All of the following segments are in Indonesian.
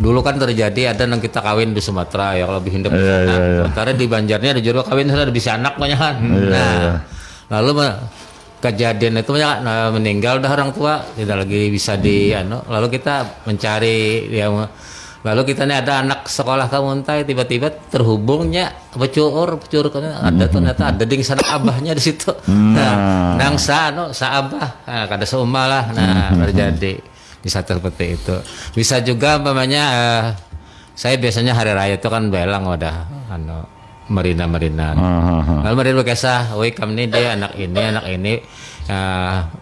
Dulu kan terjadi ada yang kita kawin di Sumatera ya kalau bikin sementara di Banjarnya ada juga kawin sudah bisa anak banyak kan. Lalu kejadian itu banyak meninggal dah orang tua tidak lagi bisa lalu kita mencari lalu kita nih ada anak sekolah kamuntai tiba-tiba terhubungnya becur ada ternyata ada ding sana abahnya di situ. Nang sa abah kada seumah lah terjadi bisa seperti itu. Bisa juga umpamanya saya biasanya hari raya itu kan belang wadah Marina. Lalu Marina berkisah, woi kami dia anak ini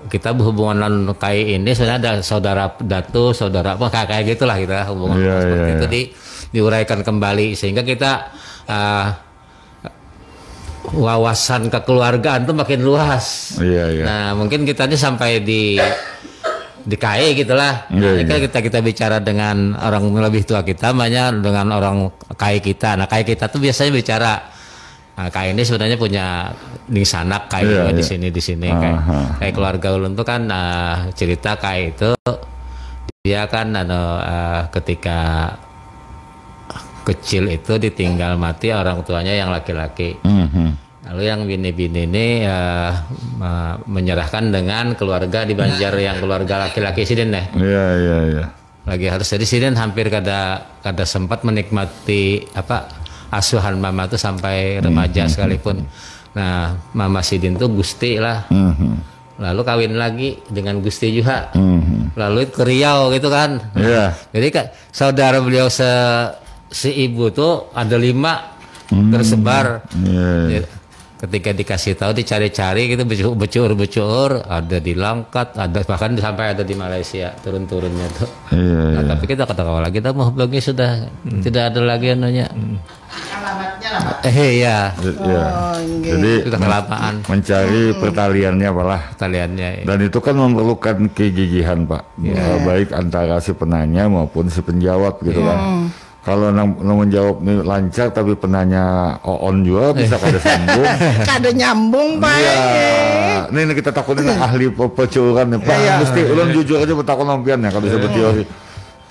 kita berhubungan kayak ini sebenarnya ada saudara datu, saudara apa kayak gitulah kita hubungan seperti itu diuraikan kembali sehingga kita wawasan kekeluargaan tuh makin luas. Nah mungkin kita ini sampai di KAI gitulah. Kita bicara dengan orang lebih tua kita, banyak dengan orang KAI kita. Nah KAI kita tuh biasanya bicara. Nah, KAI ini sebenarnya punya di sanak KAI di sini kayak keluarga ulun tuh kan cerita KAI itu dia kan ketika kecil itu ditinggal mati orang tuanya yang laki-laki. Lalu yang bini-bini ini menyerahkan dengan keluarga di Banjar yang keluarga laki-laki sidin ya. Lagi harus jadi sidin hampir kada sempat menikmati asuhan mama tuh sampai remaja sekalipun. Nah, mama sidin tuh Gusti lah. Lalu kawin lagi dengan Gusti juga. Lalu ke Riau gitu kan. Jadi saudara beliau si ibu tuh ada 5 tersebar. Ketika dikasih tahu dicari-cari gitu becur ada di Langkat, ada bahkan sampai ada di Malaysia turun-turunnya tuh. Tapi kita kata lagi kita mau blognya sudah tidak ada lagi anunya. Alamatnya lah. Jadi sudah kelamaan mencari pertaliannya pertaliannya. Dan itu kan memerlukan kegigihan Pak, baik antara si penanya maupun si penjawab gitu kan. Kalau menjawab nih lancar tapi penanya on juga bisa kada sambung. Kada nyambung Pak. Ini kita takutin ahli pecuran nih Pak. Mesti ulun jujur aja bertakun lampian ya kalau disebut teori.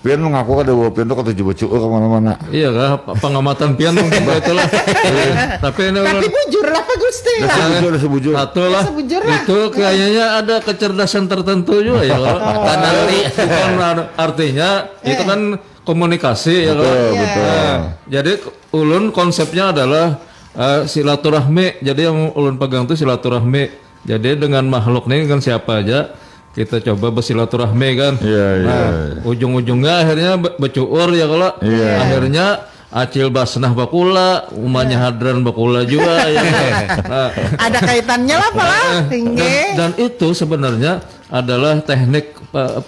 Pian mengaku kada bawa pian tuh kata becur kemana-mana. Iya kah pengamatan pian mungkin itulah. Tapi bujur lah Pak Gusti. Sebujur. Atulah. Itu kayaknya ada kecerdasan tertentu juga ya. Karena bukan artinya itu kan komunikasi ya betul. Jadi ulun konsepnya adalah silaturahmi. Jadi yang ulun pegang itu silaturahmi. Jadi dengan makhluk ini kan siapa aja kita coba bersilaturahmi kan. Ujung-ujungnya akhirnya becuur ya kalau akhirnya Acil Basnah bakula, umanya Hadran bakula juga ya. Ada kaitannya lah Pak. Dan itu sebenarnya adalah teknik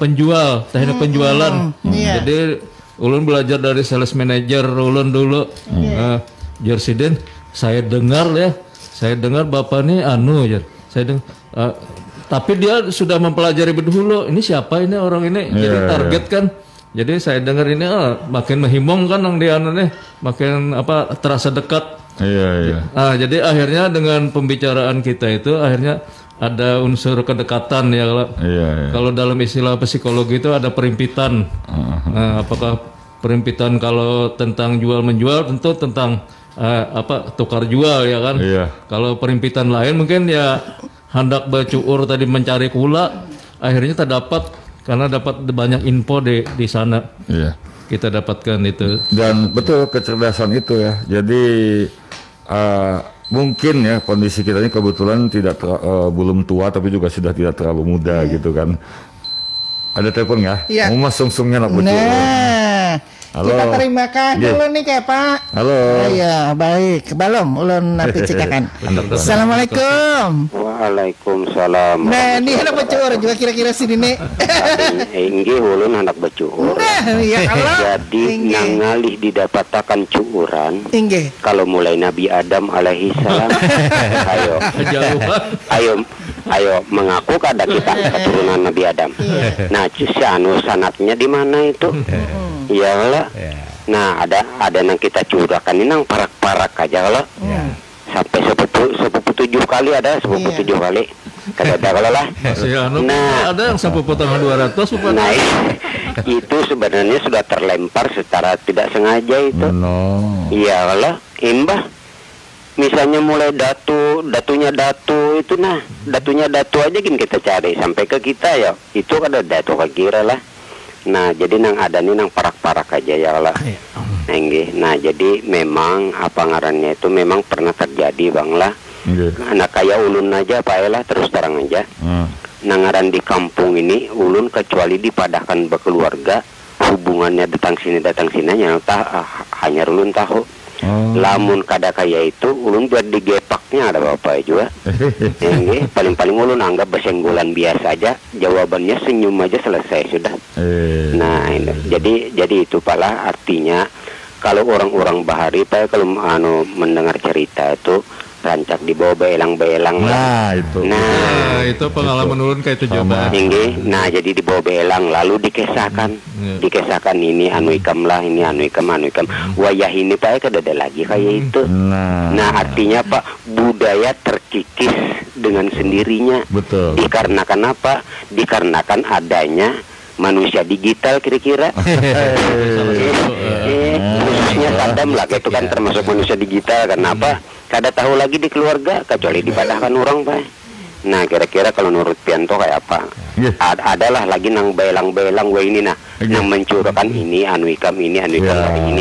penjualan. Jadi ulun belajar dari sales manager ulun dulu. Jersiden, saya dengar bapak ini saya dengar. Tapi dia sudah mempelajari dulu. Ini siapa ini orang ini? Jadi target kan. Jadi saya dengar ini makin menghimong kan yang dia makin terasa dekat. Jadi akhirnya dengan pembicaraan kita itu akhirnya ada unsur kedekatan ya. Kalau dalam istilah psikologi itu ada perimpitan. Apakah perimpitan kalau tentang jual menjual tentu tentang tukar jual ya kan. Kalau perimpitan lain mungkin ya hendak bercuur tadi mencari kula akhirnya terdapat karena dapat banyak info di sana. Kita dapatkan itu. Dan betul kecerdasan itu ya. Jadi mungkin ya kondisi kita ini kebetulan tidak belum tua tapi juga sudah tidak terlalu muda gitu kan. Ada telepon nggak? Mau sungsungnya nak bocor. Halo. Kita terimakan dulu nih kayak Pak. Halo. Iya baik. Belum ulun nanti cekakan. Assalamualaikum. Waalaikumsalam. Nah ini anak becur juga kira-kira sini nih. Inggih ulun anak becur. Jadi nangalih didapatakan cuuran. Kalau mulai Nabi Adam alaihi salam. Ayo mengaku kada kita keturunan Nabi Adam. Nah sanatnya di mana itu? Iyalah. Nah ada yang kita curahkan ini nang parak-parak aja kalau sampai sepupu 7 kali ada sepupu 7 kali. kadada kalau lah. Masih anu, Nah. ada yang sapu potong 200 Pak. Nah, itu sebenarnya sudah terlempar secara tidak sengaja itu. No. Iya kalau imbah misalnya mulai datunya datu itu, nah datunya datu aja gini kita cari sampai ke kita ya, itu ada datu kira lah. Nah jadi nang ada nih nang parak-parak aja ya lah. Nah jadi memang apa ngarannya itu memang pernah terjadi bang lah. Anak kayak ulun aja Pak Ela, terus terang aja. Nangaran di kampung ini ulun kecuali dipadahkan berkeluarga, hubungannya datang sini hanya hanya ulun tahu. Lamun kada kaya itu ulun buat digepaknya ada bapak juga. Paling-paling ulun anggap besenggolan biasa aja, jawabannya senyum aja selesai sudah. Nah ini jadi itu pala artinya kalau orang-orang bahari Pak kalau mendengar cerita itu rancak dibawa belang-belang lah. Nah, itu pengalaman ulun kayak itu juga. Nah, jadi dibawa belang lalu dikesahkan ini anu ikam lah, ini anu ikam. Wayah ini Pak kada ada lagi kayak itu. Nah, artinya Pak budaya terkikis dengan sendirinya. Betul. Dikarenakan apa? Dikarenakan adanya manusia digital kira-kira. Khususnya Saddam lah, itu kan termasuk manusia digital. Kenapa? Kada tahu lagi di keluarga kecuali dipadahkan orang Pak. Nah kira-kira kalau menurut Pianto kayak apa? Adalah lagi nang belang-belang ini yang mencurahkan ini anu ikam ini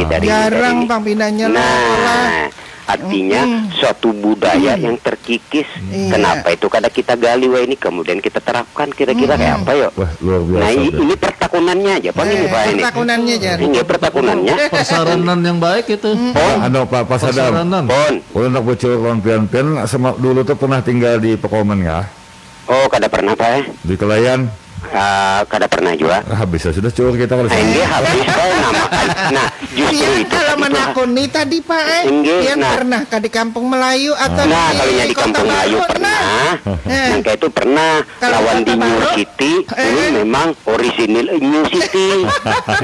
dari jarang Bang pindahnya. Nah artinya suatu budaya yang terkikis. Kenapa itu kada kita gali ini kemudian kita terapkan kira-kira kayak apa yuk? Wah, luar biasa. Nah ini pertakunannya aja Pak ini Pak ini. Pertakunannya jadi. Ini pertakunannya. Persaranan yang baik itu. Pak Sadam. Ulun nak bocor lawan pian-pian dulu tuh pernah tinggal di Pekomen nggak? Oh kada pernah Pak. Di Kelayan. Kada pernah juga. Bisa sudah cukur kita kalau Ini habis Pak nah justru Pian itu kalau menakuni tadi Pak Pian pernah di kampung Melayu atau kalau di kampung Melayu pernah. Yang kayak itu pernah lawan di New City. Ini memang orisinil New City.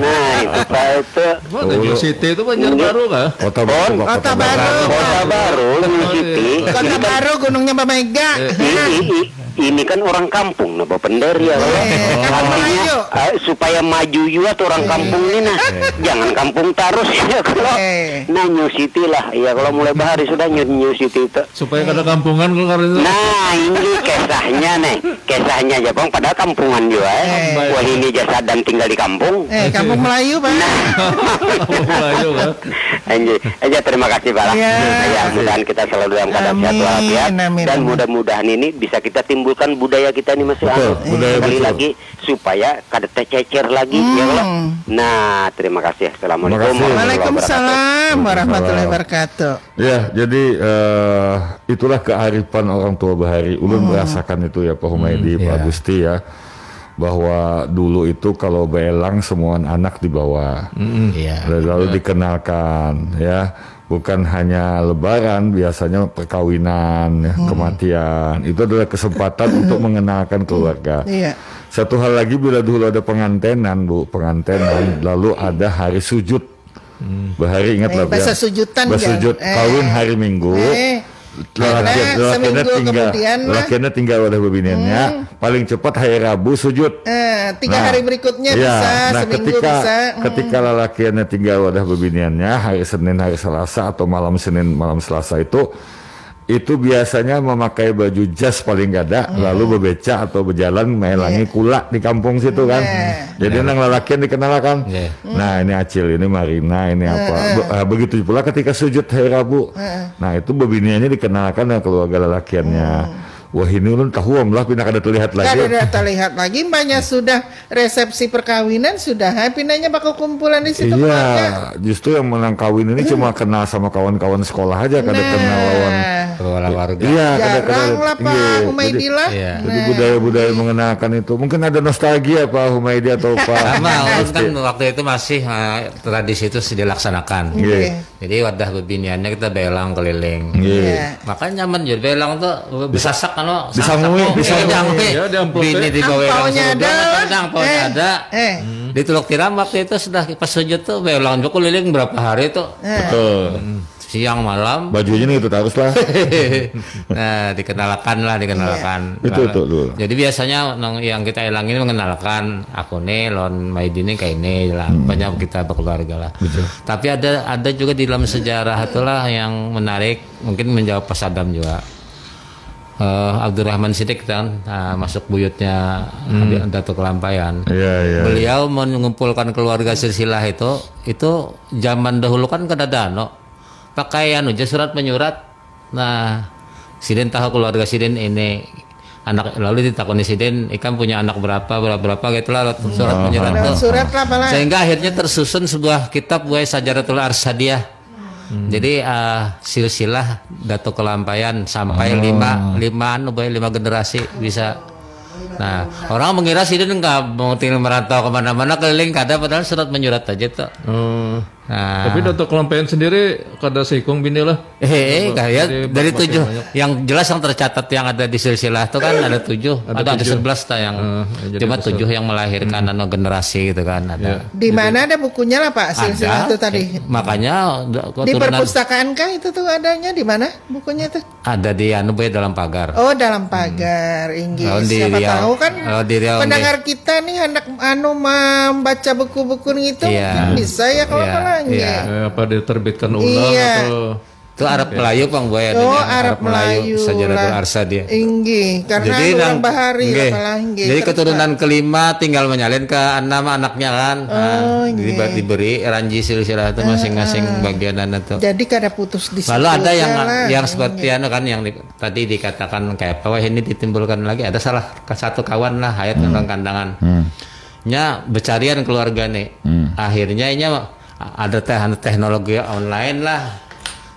Nah itu Pak itu. New City itu Banjarbaru kah? Kota Baru New City. Kota Baru Gunungnya Mbak Mega. Ini kan orang kampung nah penderi ya artinya supaya maju juga tuh orang kampung ini nah jangan kampung tarus ya kalau nah New City lah ya kalau mulai bahari sudah New City itu supaya kada kampungan kalau itu. Nah ini kisahnya aja Bang padahal kampungan juga wah ini jasa dan tinggal di kampung kampung Melayu Pak. Kampung Melayu kan. Aja terima kasih Pak. Ya mudah-mudahan kita selalu dalam keadaan sehat walafiat dan mudah-mudahan ini bisa kita timbulkan budaya kita ini masih sekali lagi supaya kada tercecer lagi ya Allah. Nah terima kasih. Assalamualaikum. Waalaikumsalam warahmatullahi wabarakatuh. Ya jadi itulah kearifan orang tua bahari. Ulun merasakan itu ya Pak Humaydi, Pak Gusti ya, bahwa dulu itu kalau belang semua anak dibawa, lalu dikenalkan ya. Bukan hanya lebaran, biasanya perkawinan, kematian. Itu adalah kesempatan untuk mengenalkan keluarga. Satu hal lagi, bila dulu ada pengantenan, lalu ada hari sujud. Bahari ingat lah. Bahasa sujudan. Bersujud, kawin hari Minggu. Lelakiannya tinggal wadah bebiniannya. Paling cepat hari Rabu sujud. 3 hari berikutnya bisa, seminggu bisa. Ketika lelakiannya tinggal wadah bebiniannya, hari Senin, hari Selasa atau malam Senin, malam Selasa itu biasanya memakai baju jas paling gada, lalu bebeca atau berjalan melangi kula di kampung situ kan. Jadi nang lelakian dikenalkan. Nah ini Acil, ini Marina, ini apa. Begitu pula ketika sujud hari Rabu. Nah itu bebiniannya dikenalkan dengan keluarga lelakiannya. Wah ini ulun tahu lah pindah kada terlihat lagi. Kada terlihat lagi, banyak sudah resepsi perkawinan sudah pindahnya bakal kumpulan di situ. Iya, justru yang menang kawin ini cuma kenal sama kawan-kawan sekolah aja, kada kenal lawan warga. Iya, jarang lah Pak Humaydi lah. Jadi budaya-budaya mengenalkan itu mungkin ada nostalgia Pak Humaydi atau Pak. Kan waktu itu masih tradisi itu dilaksanakan. Jadi wadah bebiniannya kita belang keliling. Makanya nyaman jadi belang tuh bisa sak disangui bini dibawa angpaunya ada di Teluk Tiram waktu itu sudah pas sujud tuh belang keliling berapa hari tuh siang malam. Bajunya nih itu terus lah. Nah, dikenalkan. Itu dulu. Jadi biasanya yang kita ilangin mengenalkan aku nih Lon Maidini kayak ini lah. Banyak kita berkeluarga lah. Betul. Tapi ada juga di dalam sejarah itulah yang menarik, mungkin menjawab Pak Sadam juga. Abdurrahman Siddiq kan masuk buyutnya Datuk Kelampayan. Iya. Beliau mengumpulkan keluarga silsilah itu zaman dahulu kan kada ada pakaian aja surat menyurat. Nah, Sidin tahu keluarga Sidin ini anak, lalu ditakoni Sidin ikan punya anak berapa gitulah surat menyurat tuh. Surat lah paling. Sehingga akhirnya tersusun sebuah kitab Sajaratul Arsadiyah. Jadi silsilah Datuk Kelampayan sampai lima generasi bisa. Nah, orang mengira Sidin nggak mau tinggal merantau kemana-mana keliling kada, padahal surat menyurat aja tuh. Nah, tapi Datuk Kelampayan sendiri kada seikung bini lah. Kayak dari 7 yang jelas yang tercatat yang ada di silsilah itu kan ada 7, ada 11 yang cuma 7 yang melahirkan generasi gitu kan ada. Di mana ada bukunya lah Pak silsilah itu tadi. Makanya di perpustakaan kah itu tuh adanya di mana bukunya tuh? Ada di dalam pagar. Oh, dalam pagar. Inggris. Siapa tahu kan pendengar kita nih anak membaca buku-buku gitu bisa ya kalau apa diterbitkan ulang atau itu Arab Melayu Bang Boy adanya. Oh, Arab Melayu Sajaratul Arsadiyah. Karena jadi orang bahari jadi keturunan kelima tinggal menyalin ke 6 anaknya kan. Diberi ranji silsilah itu masing-masing bagian itu. Jadi kada putus di situ. Lalu ada yang seperti kan yang tadi dikatakan kayak apa ini ditimbulkan lagi ada salah satu kawan lah hayat tentang kandangan. Nya becarian keluarga nih. Akhirnya ada teknologi online lah,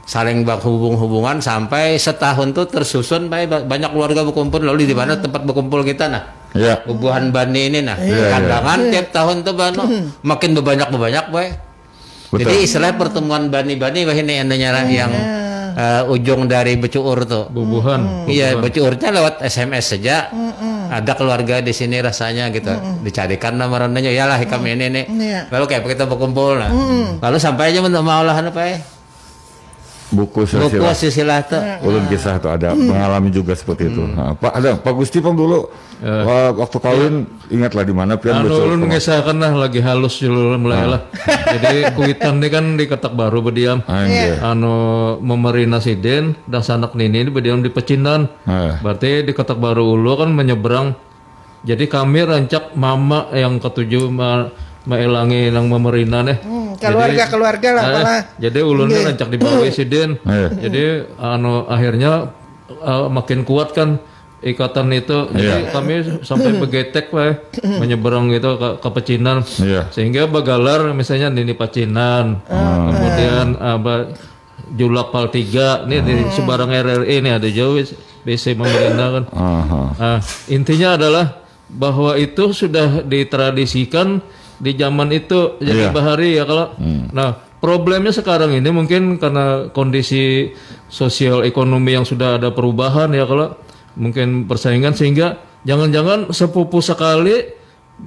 saling hubungan sampai setahun tuh tersusun banyak keluarga berkumpul. Lalu di mana tempat berkumpul kita Bubuhan Bani ini kandangan tiap tahun tuh makin banyak boy. Jadi istilah pertemuan bani-bani ini yang ujung dari becuur tuh bubuhan. Iya, becuurnya lewat SMS saja. Ada keluarga di sini rasanya gitu. Dicarikan nomornya yalah kami ini nih. Lalu kayak kita berkumpul lalu sampai aja menolahan apa buku silsilah tuh. Ulun kisah tuh ada mengalami juga seperti itu. Nah, Pak Gusti dulu waktu kawin ingatlah di mana pian ulun mengisahkan lah lagi halus dulu mulai lah. Jadi kuitan ini kan di Ketak Baru berdiam. Memerina Sidin dan sanak nini berdiam di Pecinan. Berarti di Ketak Baru ulu kan menyeberang. Jadi kami rancak mama yang ketujuh maelangi nang memerina nih. Keluarga lah. Jadi ulun rancak dibawa Sidin. Jadi akhirnya makin kuat kan ikatan itu. Jadi kami sampai begetek menyeberang itu ke Pecinan. Sehingga bagalar misalnya ini Pecinan. Kemudian Julak Pal 3 ini di Sebarang RRI ini ada jauh BC memerintah kan. Intinya adalah bahwa itu sudah ditradisikan di zaman itu jadi bahari ya kalau. Nah, problemnya sekarang ini mungkin karena kondisi sosial ekonomi yang sudah ada perubahan ya kalau mungkin persaingan sehingga jangan-jangan sepupu sekali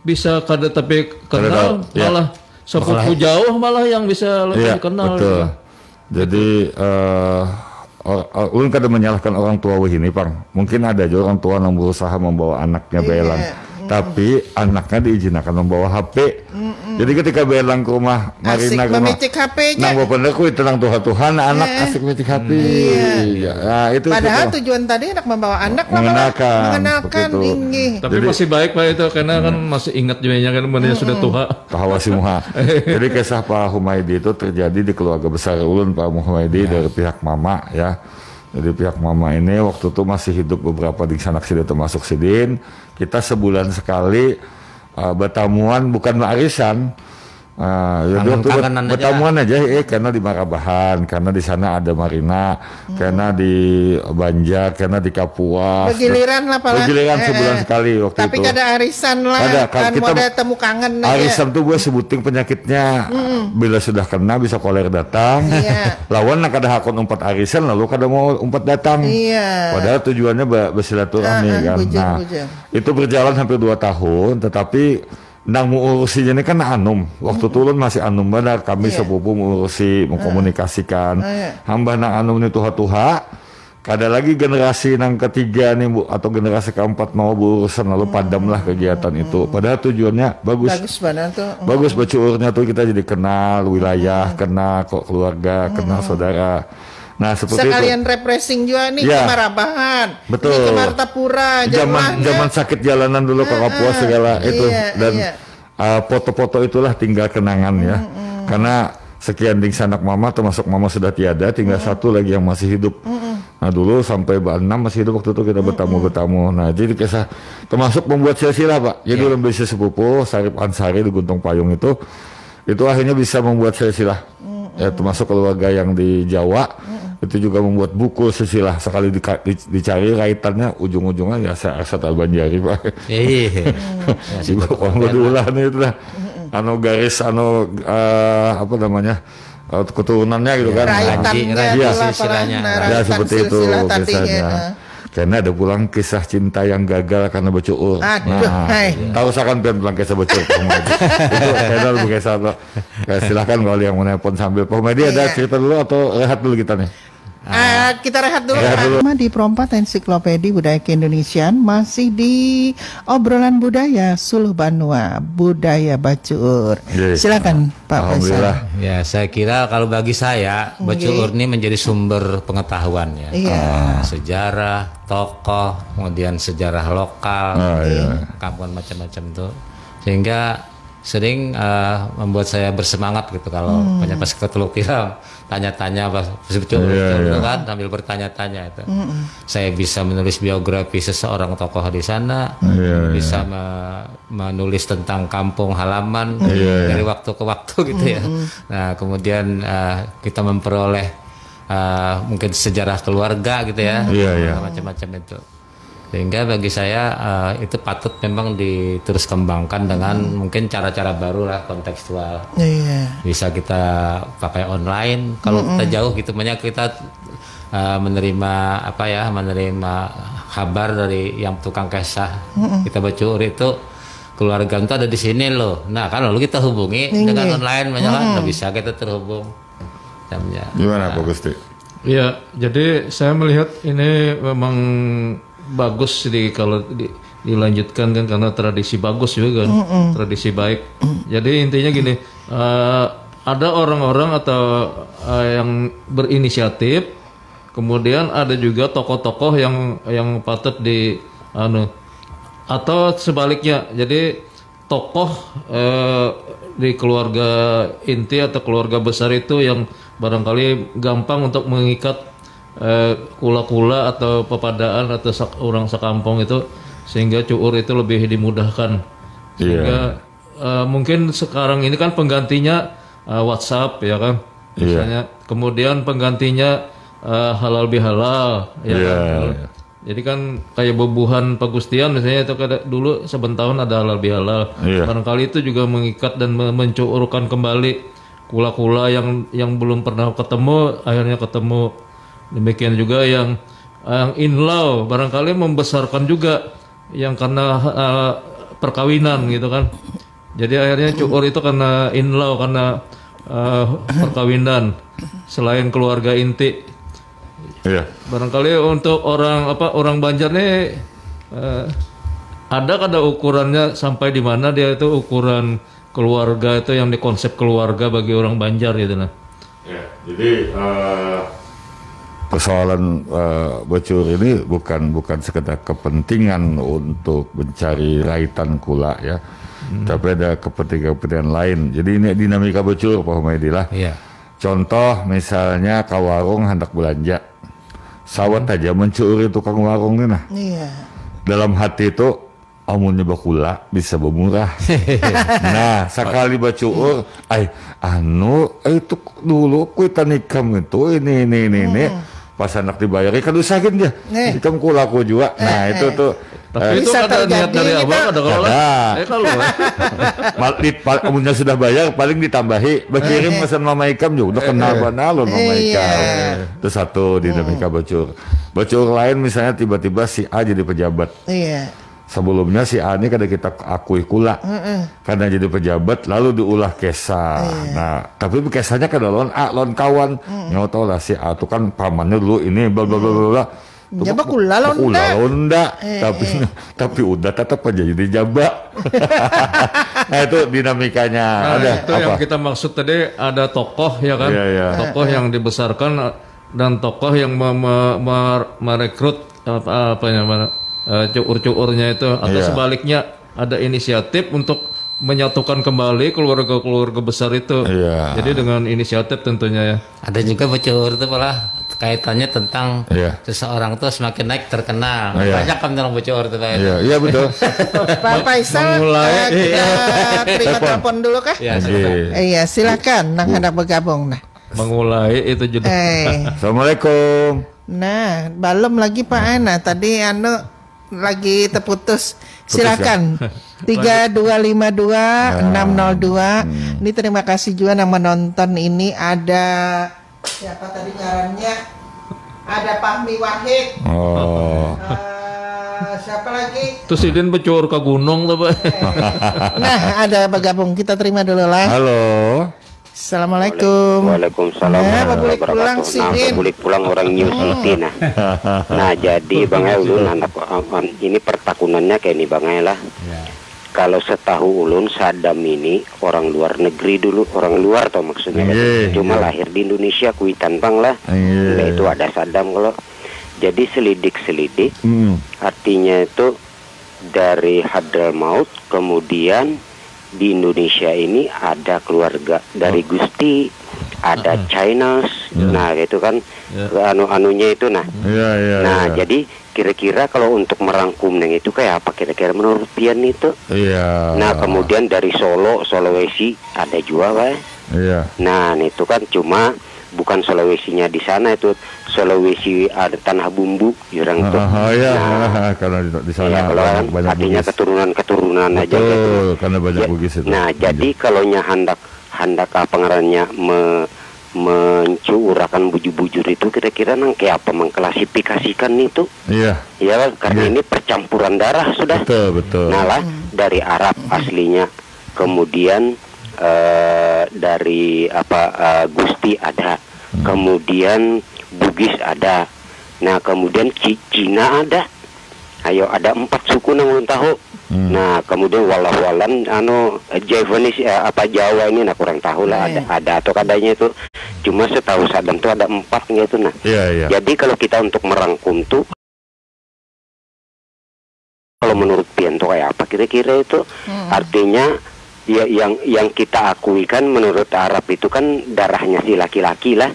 bisa kada tapi kenal malah sepupu jauh malah yang bisa lebih kenal. Betul. Jadi ulun kada menyalahkan orang tua ini, Pang. Mungkin ada juga orang tua yang berusaha membawa anaknya belang. Tapi anaknya diizinkan membawa HP. Jadi ketika belang ke rumah Marina ke rumah HP-nya. Nang bapak ku tenang Tuhan anak asik metik HP. Nah, itu padahal tujuan tadi anak membawa anak mengenalkan ini. Tapi jadi, masih baik Pak itu karena kan masih ingat juga kan benar sudah tua. Tahawasi muha. Jadi kisah Pak Humaydi itu terjadi di keluarga besar ulun Pak Humaydi dari pihak mama ya. Jadi pihak mama ini waktu itu masih hidup beberapa di sanak Sidin termasuk Sidin. Kita sebulan sekali bertamuan bukan arisan. Bertamuan aja karena di Marabahan, karena di sana ada Marina, karena di Banjar, karena di Kapuas. Bergiliran lah Pak. Bergiliran sebulan sekali waktu tapi itu. Tapi ada arisan lah. Kan kita ada temu kangen. Arisan tuh gue sebuting penyakitnya. Bila sudah kena bisa koler datang. Lawan nak ada hakon umpat arisan lalu kada mau umpat datang. Padahal tujuannya bersilaturahmi kan. Nah, itu berjalan hampir 2 tahun, tetapi nang mengurusinya ini kan anum. Waktu turun masih anum benar. Kami sepupu mengurusi, mengkomunikasikan. Hamba nang anum ini tuha-tuha. Ada lagi generasi nang ketiga nih Bu, atau generasi keempat mau berurusan lalu padamlah kegiatan itu. Padahal tujuannya bagus. Bagus banget tuh. Bagus bacuurnya tuh kita jadi kenal wilayah, kenal kok keluarga, kenal saudara. Nah seperti sekalian itu. Refreshing juga nih ke Marabahan, betul. ke Martapura, zaman sakit jalanan dulu ke Kapuas segala itu dan foto-foto itulah tinggal kenangan ya. Karena sekian ding sanak mama termasuk mama sudah tiada, tinggal satu lagi yang masih hidup. Nah dulu sampai Mbak Enam masih hidup waktu itu kita bertamu. Nah jadi kisah termasuk membuat silsilah Pak. Jadi lebih sepupu Sarip Ansari di Guntung Payung itu akhirnya bisa membuat silsilah. Ya termasuk keluarga yang di Jawa itu juga membuat buku silsilah. Sekali dicari kaitannya ujung-ujungnya ya saya Arsad Al-Banjari Pak. Iya. Ibu orang berulah nih itu lah. Garis apa namanya keturunannya gitu kan. Silsilahnya. Ya seperti itu kisahnya. Karena ada pulang kisah cinta yang gagal karena becuur. Tahu sakan pulang kisah becuur. Itu channel kisah lo. Silahkan kalau yang mau nelpon sambil komedi ada cerita dulu atau rehat dulu kita nih. Kita rehat dulu. Di Perompat Ensiklopedia Budaya Keindonesiaan masih di obrolan budaya Suluh Banua, budaya bacuur. Silakan Pak Faisal. Ya, saya kira kalau bagi saya bacuur ini menjadi sumber pengetahuan ya. Sejarah, tokoh, kemudian sejarah lokal, kampung macam-macam itu. Sehingga sering membuat saya bersemangat gitu kalau banyak pas ketelu kira tanya-tanya pas betul kan sambil bertanya-tanya itu. Saya bisa menulis biografi seseorang tokoh di sana, bisa menulis tentang kampung halaman dari waktu ke waktu gitu ya. Nah, kemudian kita memperoleh mungkin sejarah keluarga gitu ya. Macam-macam itu. Sehingga bagi saya itu patut memang diterus kembangkan dengan mungkin cara-cara baru lah kontekstual. Bisa kita pakai online. Kalau kita jauh gitu, banyak kita menerima kabar dari yang tukang kesah. Kita bacuur itu keluarga itu ada di sini loh. Nah kan lalu kita hubungi dengan online banyak kan nggak bisa kita terhubung. Gimana Pak Gusti? Ya, jadi saya melihat ini memang bagus kalau dilanjutkan kan karena tradisi bagus juga kan, tradisi baik. Jadi intinya gini, ada orang-orang atau yang berinisiatif, kemudian ada juga tokoh-tokoh yang patut atau sebaliknya. Jadi tokoh di keluarga inti atau keluarga besar itu yang barangkali gampang untuk mengikat kula-kula atau pepadaan atau orang sekampung itu, sehingga cuur itu lebih dimudahkan. Sehingga mungkin sekarang ini kan penggantinya WhatsApp ya kan, misalnya. Kemudian penggantinya halal bihalal ya kan. Jadi kan kayak bebuhan Pagustian misalnya itu dulu sebentahun ada halal bihalal. Barangkali itu juga mengikat dan mencuurkan kembali kula-kula yang belum pernah ketemu akhirnya ketemu. Demikian juga yang in-law barangkali membesarkan juga yang karena perkawinan gitu kan. Jadi akhirnya cuur itu karena in-law, karena perkawinan selain keluarga inti. Barangkali untuk orang Banjar nih ada ukurannya sampai di mana dia itu ukuran keluarga itu yang dikonsep keluarga bagi orang Banjar gitu nah. Jadi persoalan bacuur ini bukan sekedar kepentingan untuk mencari raitan kula ya, tapi ada kepentingan lain. Jadi ini dinamika bacuur Pak Humaydi lah. Contoh misalnya ke warung hendak belanja, sawat aja mencuri tukang warung ini nah. Dalam hati itu amunnya bakula bisa bermurah. Nah sekali bacuur, itu dulu kuitan ikam itu ini. Pas anak dibayar kan usahain dia ikam ku laku juga. Nah itu tuh tapi itu ada niat dari abang kalau umumnya sudah bayar paling ditambahi berkirim pesan mama ikam juga udah kenal banal mama ikam. Itu satu dinamika bacuur lain misalnya tiba-tiba si A jadi pejabat, sebelumnya si A ini kada kita akui kula karena jadi pejabat lalu diulah kesah. Nah tapi kesahnya kada lawan A, lawan kawan. Nyawa lah si A tuh kan pamannya dulu ini bla bla bla bla. Jaba kula londa. Tapi udah tetap aja jadi jaba. Nah itu dinamikanya. Nah, ada itu apa? yang kita maksud tadi, ada tokoh ya kan, tokoh yang dibesarkan dan tokoh yang merekrut cuur-cuurnya itu, atau sebaliknya ada inisiatif untuk menyatukan kembali keluarga-keluarga besar itu. Jadi dengan inisiatif tentunya ya. Ada juga cuur itu malah kaitannya tentang seseorang tuh semakin naik terkenal. Banyak kan dalam cuur itu. Iya betul. Pak Faisal, kita terima telepon dulu kah? Iya silakan, nang hendak bergabung nah. Mengulai itu juga. Assalamualaikum. Nah, belum lagi Pak Ana. Tadi lagi terputus. Silakan. 3252-602. Ini terima kasih juga yang menonton ini. Ada siapa tadi ngarannya? Ada Fahmi Wahid. Siapa lagi? Terus Idin bercuur ke gunung tuh, Pak. Nah, ada bergabung. Kita terima dulu lah. Halo. Assalamualaikum. Waalaikumsalam warahmatullahi wabarakatuh. Boleh pulang orang New City nah. Nah jadi Bang Ulun ini pertakunannya kayak ini Bang lah. Kalau setahu Ulun Saddam ini orang luar negeri dulu, orang luar tau maksudnya. Cuma lahir di Indonesia kuitan Bang lah. Itu ada Saddam kalau. Jadi selidik artinya itu dari Hadramaut kemudian di Indonesia ini ada keluarga dari Gusti, ada Chinese, nah itu kan anunya itu nah. Jadi kira-kira kalau untuk merangkum yang itu kayak apa kira-kira menurut Pian itu? Nah kemudian dari Solo, Sulawesi ada juga Pak. Nah itu kan cuma bukan Sulawesinya di sana itu, Sulawesi ada tanah bumbu jurang itu. Karena di sana banyak artinya keturunan aja gitu. Karena banyak Bugis itu. Nah, jadi kalau hendak apa ngarannya mencuurakan bujur-bujur itu kira-kira nang kayak apa mengklasifikasikan itu? Iya kan karena ini percampuran darah sudah. Betul. Nah lah dari Arab aslinya, kemudian dari Gusti ada, kemudian Bugis ada, nah kemudian Cina ada, ada 4 suku nang ulun tahu. Nah kemudian walan Javanese Jawa ini nah kurang tahu lah ada atau kadanya itu, cuma setahu Saddam tuh ada 4 gitu nah. Jadi kalau kita untuk merangkum tuh, kalau menurut Pian tuh kayak apa kira-kira itu? Artinya ya yang kita akui kan menurut Arab itu kan darahnya si laki-laki lah.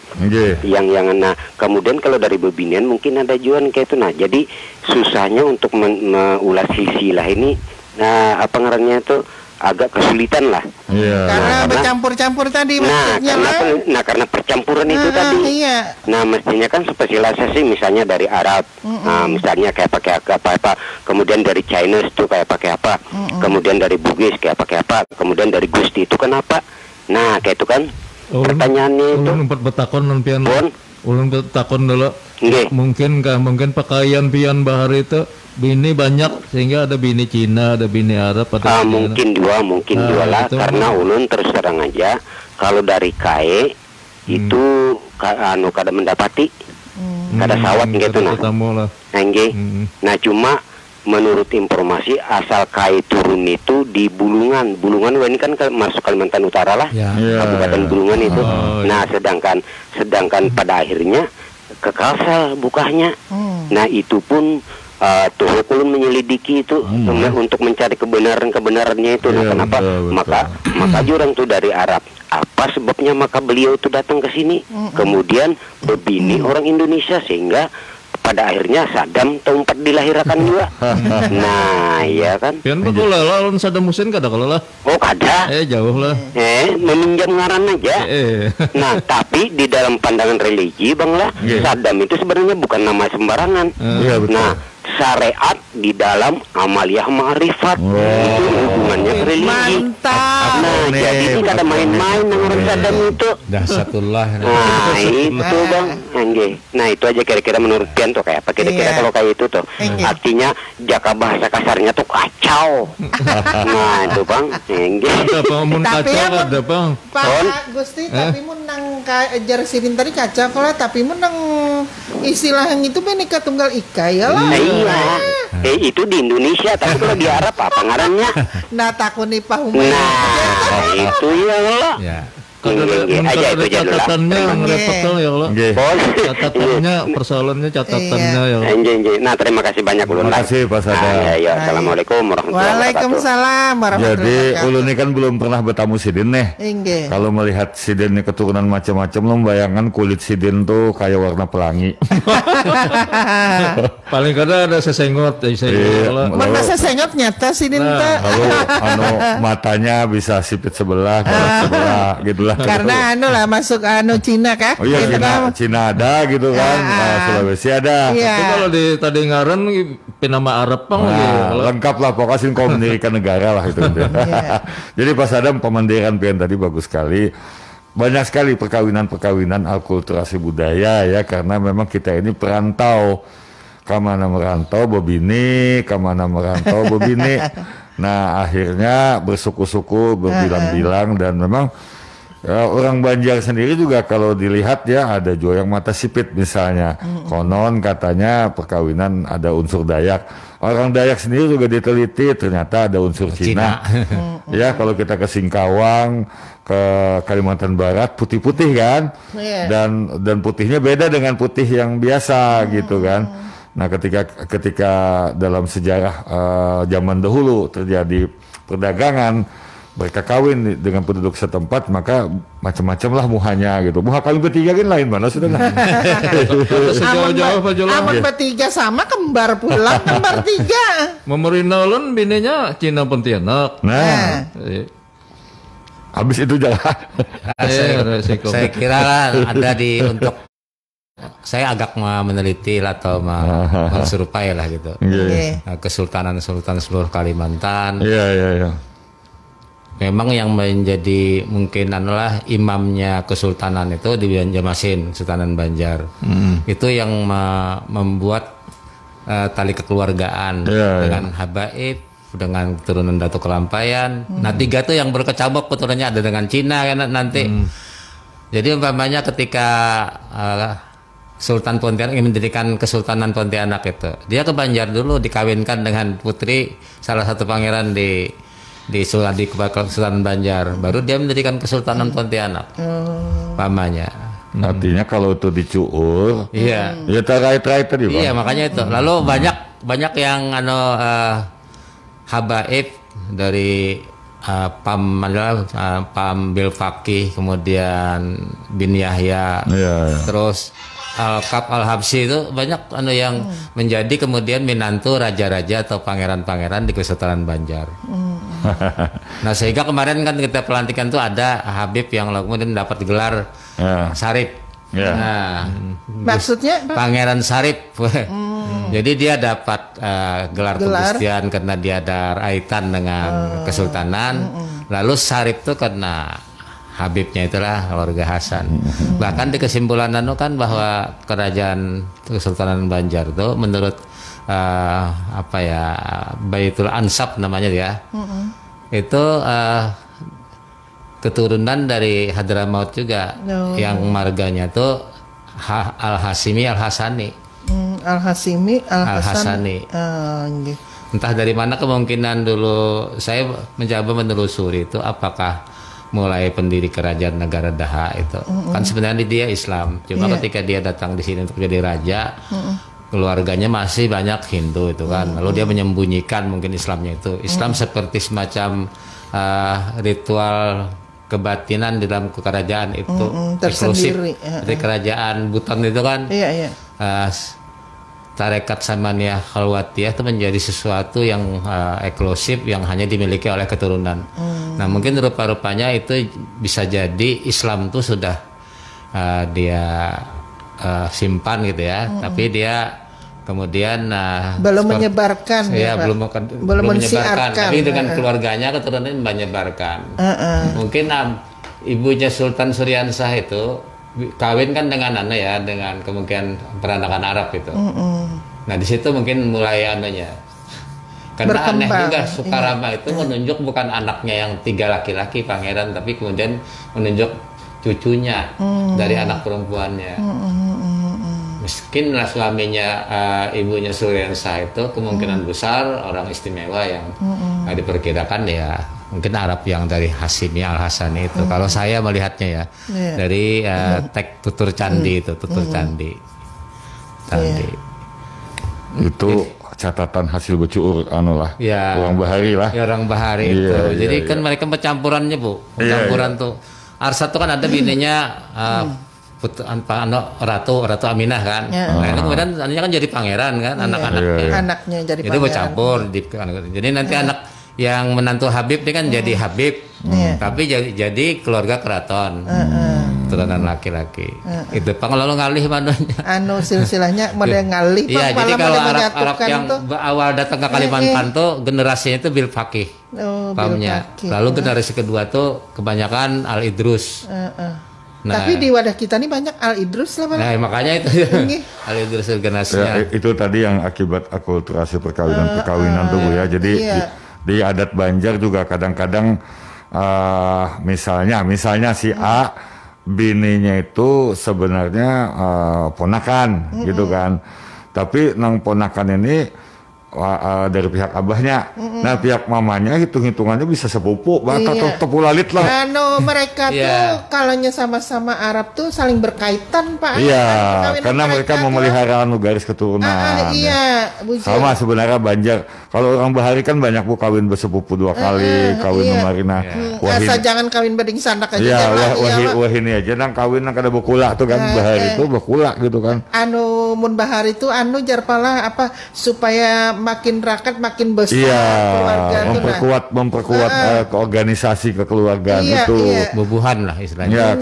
Yang nah kemudian kalau dari bebinian mungkin ada juan kayak itu. Nah jadi susahnya untuk mengulas sisilah ini, nah apa ngarannya itu agak kesulitan lah. Karena bercampur-campur tadi maksudnya karena percampuran itu tadi. Nah mestinya kan spesialisasi misalnya dari Arab, misalnya kayak pakai apa, kemudian dari Chinese itu kayak pakai apa, kemudian dari Bugis kayak pakai apa, kemudian dari Gusti itu kenapa? Nah kayak itu kan pertanyaannya itu. Ulun bertakon Pian. Ulun bertakon dulu. Mungkin pakaian Pian bahar itu bini banyak sehingga ada bini Cina, ada bini Arab, ada mungkin dua lah karena ulun terus terang aja kalau dari KAE itu kada mendapati kada sawat gitu nah. Nah cuma menurut informasi asal KAE turun itu di Bulungan ini kan masuk Kalimantan Utara lah, Kabupaten Bulungan itu. Nah sedangkan pada akhirnya ke Kalsel bukanya. Nah itu pun tuh ulun menyelidiki itu untuk mencari kebenarannya itu. Nah kenapa maka jurang tuh dari Arab, apa sebabnya maka beliau tuh datang ke sini, kemudian berbini orang Indonesia sehingga pada akhirnya Saddam tempat dilahirkan juga. Nah iya kan Pian betul lah lawan Saddam Hussein kada kalau lah. Oh kada jauh lah meminjam ngaran aja. Nah tapi di dalam pandangan religi Bang lah, Saddam itu sebenarnya bukan nama sembarangan. Nah syariat di dalam amaliyah ma'rifat itu hubungannya ke religi. Mantap. Nah jadi ini kada main-main orang Saddam itu. Dahsatullah. Nah itu Bang, Nah itu aja kira-kira menurut Pian tuh kayak apa kira-kira kalau kayak itu tuh. Artinya jaka bahasa kasarnya tuh kacau. Nah itu bang. Ada pengamun kacau ada bang. Pak Gusti, tapi menang ajar sidin tadi kacau kalau tapi menang istilah yang itu Bhinneka Tunggal Ika ya lah. Iya. Itu di Indonesia tapi kalau di Arab apa ngarannya? Nah takuni pahumai. Nah itu ya lah. Ya. Aja itu aja dulu. Catatannya ngerepot ya Allah. Catatannya persoalannya catatannya ya Allah. Nah terima kasih banyak ulun. Terima kasih Pak Sada. Assalamualaikum warahmatullahi wabarakatuh. Waalaikumsalam warahmatullahi Jadi wabarakatuh. ulun ini kan belum pernah bertamu sidin nih. Inggih. Kalau melihat sidin ini keturunan macam-macam, lo bayangkan kulit sidin tuh kayak warna pelangi. Paling kadang ada sesengot Mana sesengot nyata sidin teh. Lalu matanya bisa sipit sebelah, sebelah gitu lah. Karena lah masuk Cina kah? Oh iya, Cina ada gitu kan, Sulawesi ada. Iya. Tapi kalau di tadi ngaran penama Arab pang Lengkap lah, pokoknya kau mendirikan negara lah itu. Jadi Pak Sadam pemandiran Pian tadi bagus sekali. Banyak sekali perkawinan-perkawinan akulturasi budaya ya, karena memang kita ini perantau. Kamana merantau bebini, kamana merantau bebini. Nah akhirnya bersuku-suku, berbilang-bilang, dan memang ya, orang Banjar sendiri juga kalau dilihat ya ada juga yang mata sipit misalnya. Konon katanya perkawinan ada unsur Dayak. Orang Dayak sendiri juga diteliti ternyata ada unsur Cina. Ya kalau kita ke Singkawang, ke Kalimantan Barat putih-putih kan. Dan putihnya beda dengan putih yang biasa gitu kan. Nah ketika dalam sejarah zaman dahulu terjadi perdagangan, mereka kawin dengan penduduk setempat, maka macam-macam lah muhanya gitu. Muha kawin bertiga kan lain mana sudah. Sejauh-jauh Pak Jolang. Amun bertiga sama kembar pula, kembar tiga. Memerintah ulun bininya Cina Pontianak. Nah, habis itu jangan. Saya kira lah ada untuk saya agak meneliti lah atau menyerupai lah gitu. Kesultanan seluruh Kalimantan. Iya. Memang yang menjadi mungkin adalah imamnya kesultanan itu di Banjarmasin, Sultanan Banjar. Itu yang membuat tali kekeluargaan dengan habaib, dengan keturunan Datuk Kelampayan. Nah 3 tuh yang berkecamuk keturunannya ada dengan Cina kan nanti. Jadi umpamanya ketika Sultan Pontianak ingin mendirikan Kesultanan Pontianak itu, dia ke Banjar dulu dikawinkan dengan putri salah satu pangeran di Kesultanan Banjar, baru dia mendirikan Kesultanan Pontianak, pamannya. Artinya kalau itu dicuur, iya, ya terai-terai tadi Bang. Iya makanya itu. Lalu banyak yang habaib dari Pam Bilfaqih, kemudian bin Yahya, terus Al-Kab Al-Habsyi itu banyak yang menjadi kemudian menantu raja-raja atau pangeran-pangeran di Kesultanan Banjar. Nah sehingga kemarin kan kita pelantikan tuh ada Habib yang kemudian dapat gelar Sarip. Nah maksudnya Pangeran Sarip. Jadi dia dapat gelar kegustian karena dia ada kaitan dengan kesultanan. Lalu Sarip tuh karena Habibnya itulah keluarga Hasan. Bahkan di kesimpulan kan bahwa kerajaan Kesultanan Banjar itu menurut Baitul Ansab namanya ya. Itu keturunan dari Hadramaut juga, yang marganya tuh Al-Hasimi Al-Hasani. Al-Hasimi Al-Hasani. Entah dari mana kemungkinan dulu saya mencoba menelusuri itu apakah mulai pendiri kerajaan negara Daha itu kan sebenarnya dia Islam, cuma ketika dia datang di sini untuk jadi raja, keluarganya masih banyak Hindu itu kan, lalu dia menyembunyikan mungkin Islamnya itu. Islam seperti semacam ritual kebatinan di dalam kerajaan itu eksklusif. Seperti kerajaan Buton itu kan, tarekat Samaniyah Khalwatiyah itu menjadi sesuatu yang eksklusif yang hanya dimiliki oleh keturunan. Nah mungkin rupa-rupanya itu bisa jadi Islam itu sudah dia simpan gitu ya, tapi dia kemudian belum menyebarkan belum menyebarkan, tapi dengan keluarganya keturunan menyebarkan. Mungkin ibunya Sultan Suryansah itu kawin kan dengan dengan kemungkinan peranakan Arab itu. Nah di situ mungkin mulai karena aneh juga Sukarama itu menunjuk bukan anaknya yang 3 laki-laki pangeran, tapi kemudian menunjuk cucunya dari anak perempuannya. Mungkin suaminya ibunya Surensa itu kemungkinan besar orang istimewa yang diperkirakan ya mungkin Arab yang dari Hasimi Al-Hasani itu. Kalau saya melihatnya ya dari tek tutur candi itu, tutur candi. Itu catatan hasil becuur lah. Ya, orang bahari lah. Ya, orang bahari itu. Jadi kan mereka pencampurannya, Bu. Pencampuran tuh. Arsa tuh kan ada bininya Ratu Aminah kan. Nah, itu kemudian anaknya kan jadi pangeran kan, anak-anaknya. Anaknya jadi pangeran. Itu bercampur. Jadi nanti anak yang menantu Habib dia kan jadi Habib. Tapi jadi keluarga keraton. Keturunan laki-laki. Itu kalau ngalih mananya. Silsilahnya model ngalih. Iya, jadi kalau Arab yang awal datang ke Kalimantan tuh generasinya itu Bil Fakih. Pahamnya. Lalu generasi kedua tuh kebanyakan Al Idrus. Tapi di wadah kita nih banyak Al Idrus lah. Nah, makanya itu Al Idrus generasinya. Itu tadi yang akibat akulturasi perkawinan tuh Bu ya. Jadi di adat Banjar juga kadang-kadang misalnya si A bininya itu sebenarnya ponakan gitu kan, tapi nang ponakan ini dari pihak abahnya, nah pihak mamanya hitung-hitungannya bisa sepupu, bahkan tepulalit lah. Mereka tuh kalaunya sama-sama Arab tuh saling berkaitan Pak. Iya, karena mereka memelihara garis keturunan. Sama sebenarnya Banjar. Kalau orang bahari kan banyak Bu kawin bersepupu 2 kali, kawin memarina. Asal jangan kawin beding sanak aja. Iya, wah ini aja nang kawin nang kada bekula tuh kan, bahari itu bekula gitu kan. Mun bahari itu jarpalah apa supaya makin rakat makin besar keluarga memperkuat keorganisasi kekeluargaan itu. Bubuhan lah istilahnya. Ya,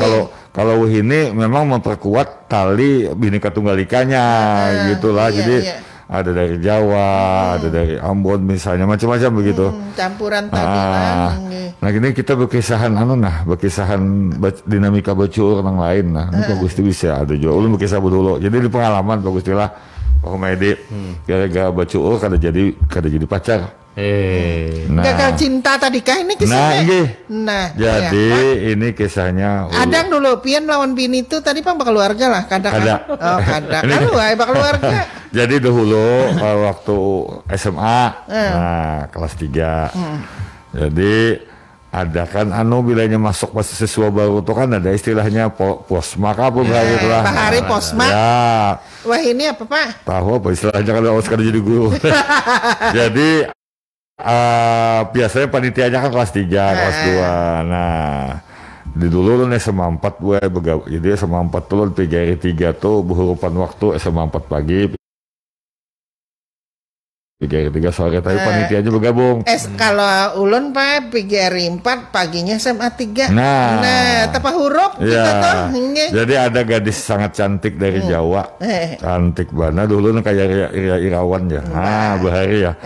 kalau ini memang memperkuat tali Bhinneka Tunggal Ikanya gitulah. Jadi ada dari Jawa, ada dari Ambon misalnya, macam-macam begitu. Campuran tadi lah. Nah ini kita berkisahan dinamika becuur orang lain. Nah ini Pak Gusti bisa ada juga. Ulun berkisah dulu. Jadi di pengalaman Pak Gusti lah, Pak Humaydi gara-gara becuur kada jadi pacar. Gagal cinta tadi kah ini kisahnya? Jadi ini kisahnya. Adang dulu pian lawan bini itu tadi Pak keluarga lah, kadang. Keluarga. Jadi dahulu waktu SMA, kelas 3. Jadi ada kan bilanya masuk pas siswa baru tuh kan ada istilahnya posma apa gitu lah. Pak Hari posma. Ya. Wah ini apa Pak? Tahu apa istilahnya kalau sekali jadi guru. Jadi biasanya panitianya kan kelas 3, kelas 2. Nah, di dulu lu SMA 4 gue jadi SMA 4 tuh lu PGRI 3 tuh behurupan waktu SMA 4 pagi. PGRI 3 sore tapi panitianya bergabung. Kalau ulun Pak PGRI 4 paginya SMA 3. Nah, tapa huruf kita tuh. Jadi ada gadis sangat cantik dari Jawa. Cantik banget dulu kayak Irawan ya. Bahari ya.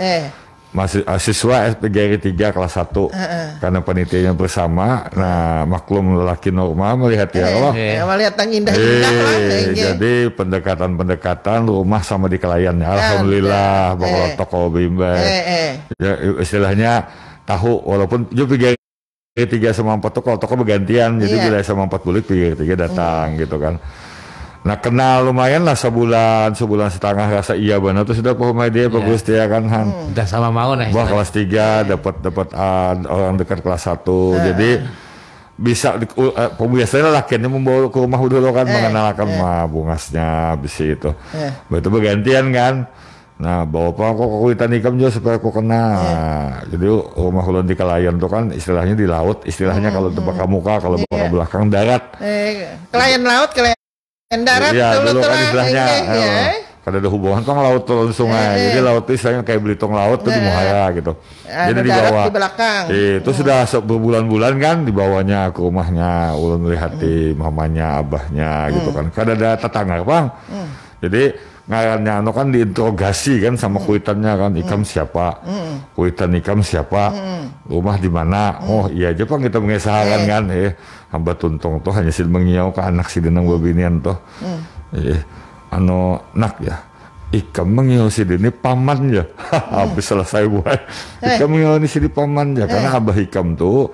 Masih siswa PGRI 3 kelas 1 karena panitianya bersama. Nah maklum lelaki normal melihat melihat yang indah-indah lah. Jadi pendekatan rumah sama di kliennya alhamdulillah bakal toko bimba ya, istilahnya tahu walaupun juga PGRI 3 sama 4 tuh kalau toko bergantian jadi bila sama 4 bulik PGRI 3 datang gitu kan. Nah kenal lumayan lah sebulan setengah rasa iya benar tuh sudah Pak Humaydi Pak Gusti ya kan udah sama mau nih kelas 3 dapat orang dekat kelas 1 jadi bisa biasanya lakiannya membawa ke rumah dulu kan mengenalkan bungasnya bisi itu begitu bergantian kan. Nah bawa kok kuitan ikam juga supaya aku kenal. Jadi rumah ulun di Kalayan tuh kan istilahnya di laut istilahnya kalau tempat muka kalau belakang darat Kalayan laut darat dulu kan istilahnya kada ada hubungan kan laut turun sungai jadi laut itu istilahnya kayak Belitung laut tuh di Muara gitu jadi di bawah di belakang itu sudah berbulan-bulan kan dibawanya ke rumahnya ulun melihat mamanya abahnya gitu kan kada ada tetangga Bang jadi ngarannya anu kan diinterogasi kan sama kuitannya kan, ikam siapa, kuitan ikam siapa, rumah di mana, oh iya aja Pak kita mengesahakan kan, hamba tuntung tuh hanya sid mengiau ke anak si denang babinian tuh, anu nak ya, ikam mengiau si ini paman ya, habis selesai buat, ikam mengiau ini si paman ya, karena abah ikam tuh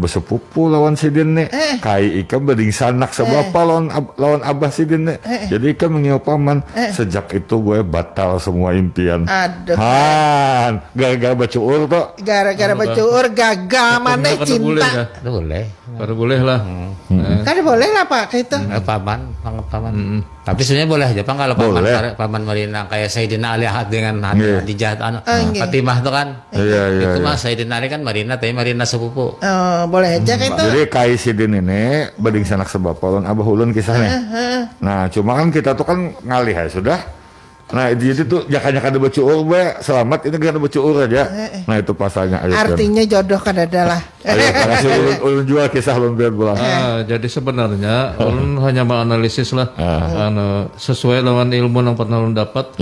besepupu lawan sidin nih, kai ikam beding sanak sebapa lawan abah sidin nih, jadi ikam mengiau paman, sejak itu gue batal semua impian. Aduh. Gara-gara bacuur tuh. Gara-gara bacuur gagal mana cinta. Boleh. Baru boleh lah. Kan boleh lah Pak kayak itu. Paman. Tapi sebenarnya boleh aja Pak kalau paman Marina kayak Sayyidina Ali dengan Hadijah Fatimah tuh kan. Itu mah Sayyidina Ali kan Marina, tapi Marina sepupu. Boleh aja kayak itu. Jadi kai sidin ini beding sanak sebapa lawan abah ulun kisahnya. Nah cuma kan kita tuh kan ngalih ya sudah. Nah jadi tuh jakanya kada bacuur be selamat itu kada bacuur aja. Nah itu pasalnya. Artinya jodoh kan adalah. Ayo kasih ulun jual kisah ulun biar pulang. Jadi sebenarnya ulun hanya menganalisis lah sesuai dengan ilmu yang pernah ulun dapat.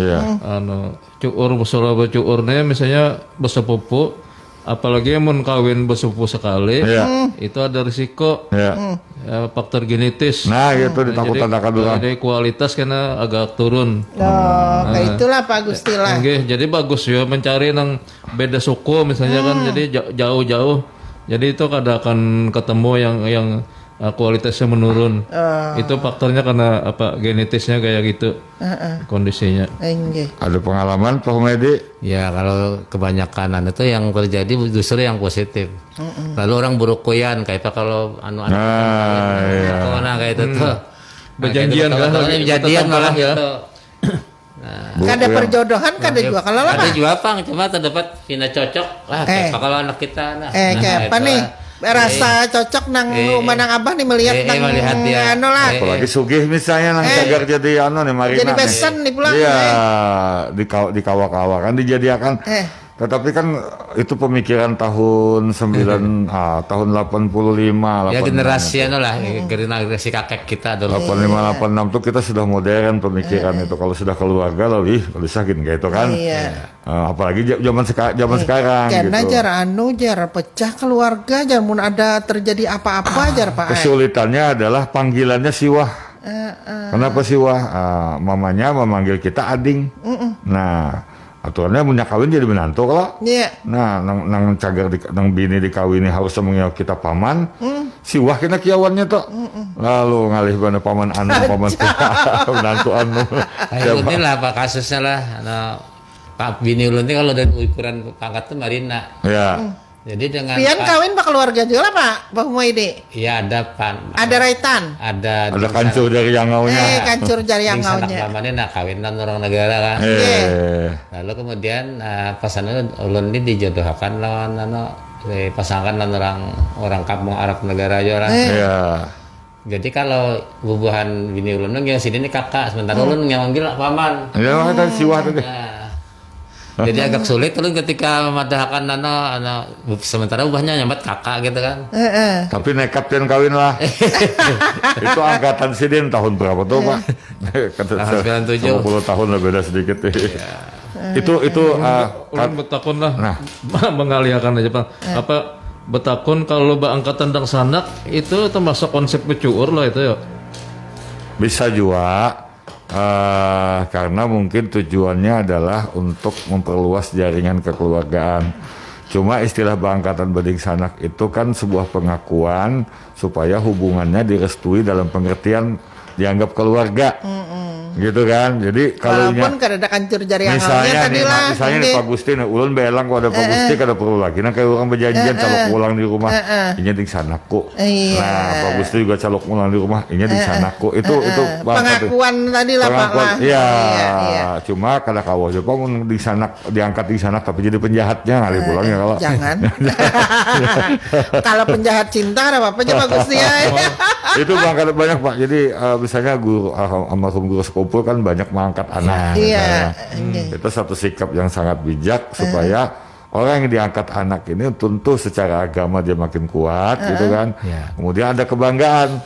Cuur masalah bacuurnya misalnya besepupu, apalagi yang kawin besepupu sekali, itu ada risiko faktor genetis. Nah gitu ditakut-takutan dulu. Jadi kualitas kena agak turun. Kayak itulah Pak Gusti lah. Jadi bagus ya mencari yang beda suku misalnya kan, jadi jauh-jauh. Jadi itu kadang akan ketemu yang kualitasnya menurun. Itu faktornya karena apa genetisnya kayak gitu kondisinya. Ada pengalaman Pak Humedi? Ya kalau kebanyakan itu yang terjadi justru yang positif. Lalu orang berukuyan kayak apa kalau anu kayak itu tuh. Berjanjian kan? Berjanjian malah ya. Ada perjodohan kada juga kalau lah. Ada juga Pang, cuma terdapat pina cocok lah kayak kalau anak kita kayak apa nih? Rasa cocok nang rumah nang abah nih melihat nang anu lah. Apalagi sugih misalnya nang cagar jadi anu nih Marina. Jadi besan nih pulang. Iya, di kawa-kawa kan dijadiakan. Tetapi kan itu pemikiran tahun 85 ya generasi anu lah, generasi kakek kita dulu. 85 86 tuh kita sudah modern pemikiran itu. Kalau sudah keluarga lalu sakit gitu kan. Apalagi zaman sekarang karena gitu. jar pecah keluarga, jar mun ada terjadi apa-apa jar Pak. Kesulitannya adalah panggilannya siwah. Kenapa siwah? Mamanya memanggil kita ading. Nah, aturannya punya kawin jadi menantu kalau. Nah, nang cagar nang bini dikawini harus mengiau kita paman. Siwah kena kiawannya tuh. Lalu ngalih bana paman anu paman menantu anu. Ayo ini lah Pak kasusnya lah. Pak bini ulun kalau dari ukuran pangkat tuh Marina. Jadi dengan pian kawin Pak keluarga juga lah Pak Humaydi. Iya ada Pan. Ada raitan. Ada kancur dari yangaunya. Kancur dari yangaunya. Namanya kawinan orang negara kan. Lalu kemudian pasangan ulun ini dijodohkan lawan pasangan orang kampung Arab negara aja orang. Jadi kalau bubuhan bini ulun yang sini ini kakak, sementara ulun yang manggil paman. Ya kan siwah tadi. Jadi agak sulit tuh ketika memadahkan sementara ubahnya nyambat kakak gitu kan. Tapi nekat dan kawin lah. Itu angkatan sidin tahun berapa tuh Pak? 97. 10 tahun lah beda sedikit. Itu betakun lah. Mengalihkan aja Pak. Apa betakun kalau angkatan dang sanak itu termasuk konsep becuur lah itu ya. Bisa juga. Karena mungkin tujuannya adalah untuk memperluas jaringan kekeluargaan. Cuma istilah bangkatan beding sanak itu kan sebuah pengakuan supaya hubungannya direstui dalam pengertian dianggap keluarga. Gitu kan. Jadi kalau walaupun kada ada kancur jari misalnya tadi lah. Misalnya nih Pak Gusti, ulun belang kalau ada Pak Gusti kada perlu lagi. Nah kayak orang berjanjian calok pulang di rumah, ini di sanakku. Nah Pak Gusti juga calok pulang di rumah, ini di sanakku. Itu pengakuan tadi lah Pak lah. Iya. Cuma kada kawah aja Pak di sanak diangkat di sanak tapi jadi penjahatnya kali pulang ya kalau. Jangan. Kalau penjahat cinta ada apa aja Pak Gusti ya. Itu banyak Pak. Jadi misalnya guru almarhum guru sekolah kan banyak mengangkat anak. Itu satu sikap yang sangat bijak supaya orang yang diangkat anak ini tentu secara agama dia makin kuat gitu kan. Kemudian ada kebanggaan.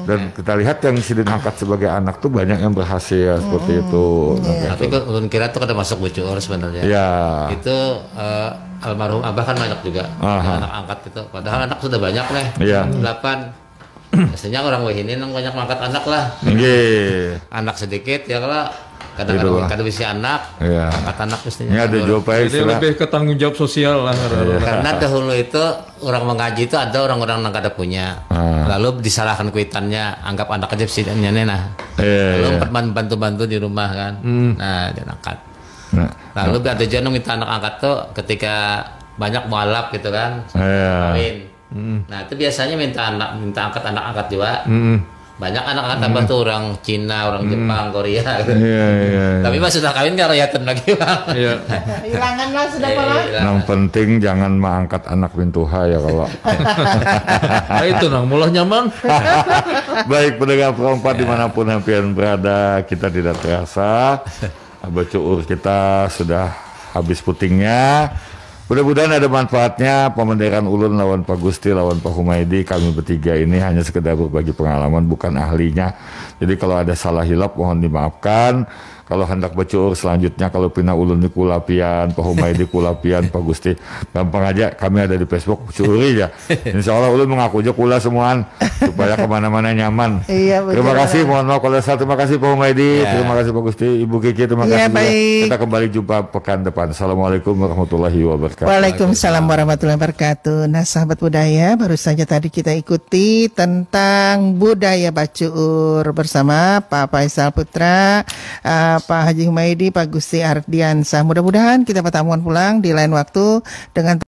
Dan kita lihat yang Sidin angkat sebagai anak tuh banyak yang berhasil seperti itu. Tapi ulun kira tuh kada masuk Bacuur sebenarnya. Ya. Itu almarhum abah kan banyak juga anak angkat itu. Padahal anak sudah banyak nih. Iya. 8. Biasanya orang wahini yang banyak mangkat anak lah. Nggih. Anak sedikit ya kalau kadang-kadang kada bisa anak. Iya. Angkat anak mestinya. Ini ada jawabannya Jadi istilah. lebih ke tanggung jawab sosial lah. Karena dahulu itu orang mengaji itu ada orang-orang yang kada punya. Lalu disalahkan kuitannya, anggap anak aja sih nah. Lalu bantu-bantu di rumah kan. Nah, dia angkat. Lalu ada juga minta anak angkat tuh ketika banyak mualaf gitu kan. Kawin. Nah, itu biasanya minta angkat anak angkat juga. Banyak anak-anak tambah tuh orang Cina, orang Jepang, Korea gitu. Tapi pas sudah kawin kan rayatan lagi bang. Hilangan lah sudah Pak. Yang penting jangan mengangkat anak pintuha ya kalau. Nah itu nang mulah nyaman. Baik pendengar perempat dimanapun hampir berada, kita tidak terasa Bacuur kita sudah habis putingnya. Mudah-mudahan ada manfaatnya. Pemenderan ulun lawan Pak Gusti, lawan Pak Humaydi, kami bertiga ini hanya sekedar berbagi pengalaman, bukan ahlinya. Jadi kalau ada salah hilap mohon dimaafkan. Kalau hendak Bacuur selanjutnya, kalau pina ulun di kulapian, Pak Humaydi kulapian, Pak Gusti, gampang aja, kami ada di Facebook, cuuri ya. Insya Allah ulun mengaku aja kula semuaan, supaya kemana-mana nyaman. Iya, betul. Terima kasih, mohon maaf kalau salah. Terima kasih Pak Humaydi, terima kasih Pak Gusti, Ibu Kiki, terima kasih juga. Kita kembali jumpa pekan depan. Assalamualaikum warahmatullahi wabarakatuh. Waalaikumsalam warahmatullahi wabarakatuh. Nah sahabat budaya, baru saja tadi kita ikuti tentang budaya Bacuur bersama Pak Faisal Putra, Pak Haji Humaydi, Pak Gusti Ardiansah. Mudah-mudahan kita pertemuan pulang di lain waktu dengan